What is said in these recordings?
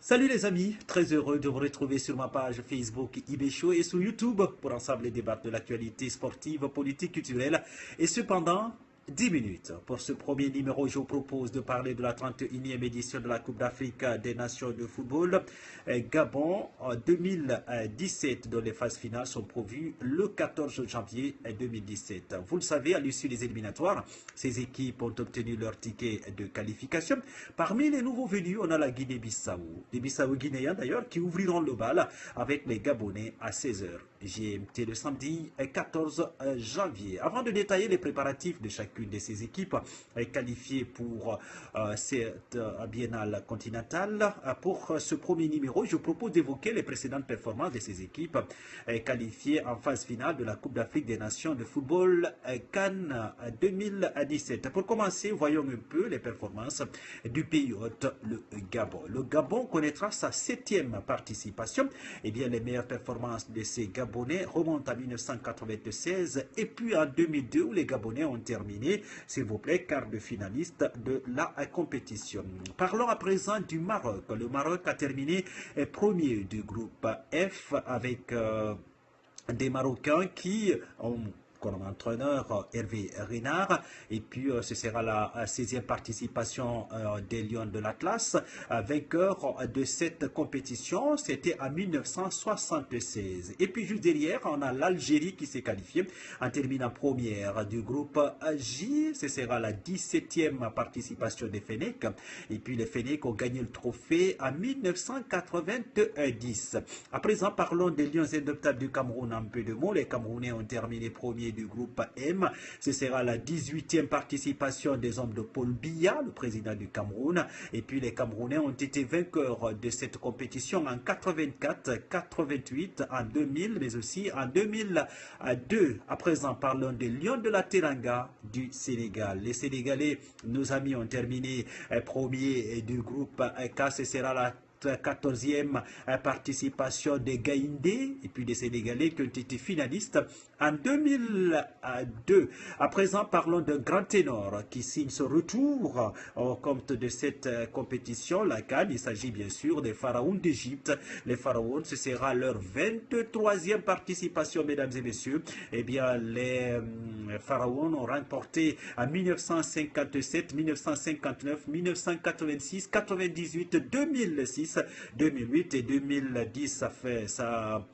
Salut les amis, très heureux de vous retrouver sur ma page Facebook IB Show et sur YouTube pour ensemble débattre de l'actualité sportive, politique, culturelle et cependant 10 minutes. Pour ce premier numéro, je vous propose de parler de la 31e édition de la Coupe d'Afrique des Nations de football. Gabon en 2017, dont les phases finales sont prévues le 14 janvier 2017. Vous le savez, à l'issue des éliminatoires, ces équipes ont obtenu leur ticket de qualification. Parmi les nouveaux venus, on a la Guinée-Bissau. Les Bissau-Guinéens d'ailleurs qui ouvriront le bal avec les Gabonais à 16h. GMT le samedi 14 janvier. Avant de détailler les préparatifs de chacune de ces équipes qualifiées pour cette biennale continentale, pour ce premier numéro, je propose d'évoquer les précédentes performances de ces équipes qualifiées en phase finale de la Coupe d'Afrique des Nations de football CAN 2017. Pour commencer, voyons un peu les performances du pays hôte, le Gabon. Le Gabon connaîtra sa 7e participation. Eh bien, les meilleures performances de ces Gabonais remontent à 1996 et puis en 2002 où les Gabonais ont terminé, s'il vous plaît, quart de finaliste de la compétition. Parlons à présent du Maroc. Le Maroc a terminé premier du groupe F avec des Marocains qui ont comme entraîneur Hervé Renard, et puis ce sera la 16e participation des Lions de l'Atlas, vainqueur de cette compétition, c'était en 1976. Et puis juste derrière, on a l'Algérie qui s'est qualifiée en terminant première du groupe J, ce sera la 17e participation des Fennecs, et puis les Fennecs ont gagné le trophée en 1990. À présent, parlons des Lions indoptables du Cameroun en peu de mots. Les Camerounais ont terminé premier du groupe M. Ce sera la 18e participation des hommes de Paul Biya, le président du Cameroun. Et puis les Camerounais ont été vainqueurs de cette compétition en 84, 88, en 2000, mais aussi en 2002. À présent, parlons des Lions de la Teranga du Sénégal. Les Sénégalais, nos amis, ont terminé premier du groupe K. Ce sera la 14e participation des Gaïndés et puis des Sénégalais qui ont été finalistes en 2002. À présent, parlons d'un grand ténor qui signe ce retour au compte de cette compétition, la CAN. Il s'agit bien sûr des Pharaons d'Égypte. Les Pharaons, ce sera leur 23e participation, mesdames et messieurs. Eh bien, les Pharaons ont remporté en 1957, 1959, 1986, 98, 2006, 2008 et 2010, ça fait ça.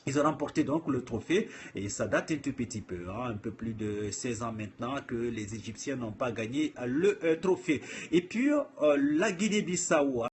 Ils ont remporté donc le trophée et ça date un tout petit peu, un peu plus de 16 ans maintenant que les Égyptiens n'ont pas gagné le trophée. Et puis la Guinée-Bissau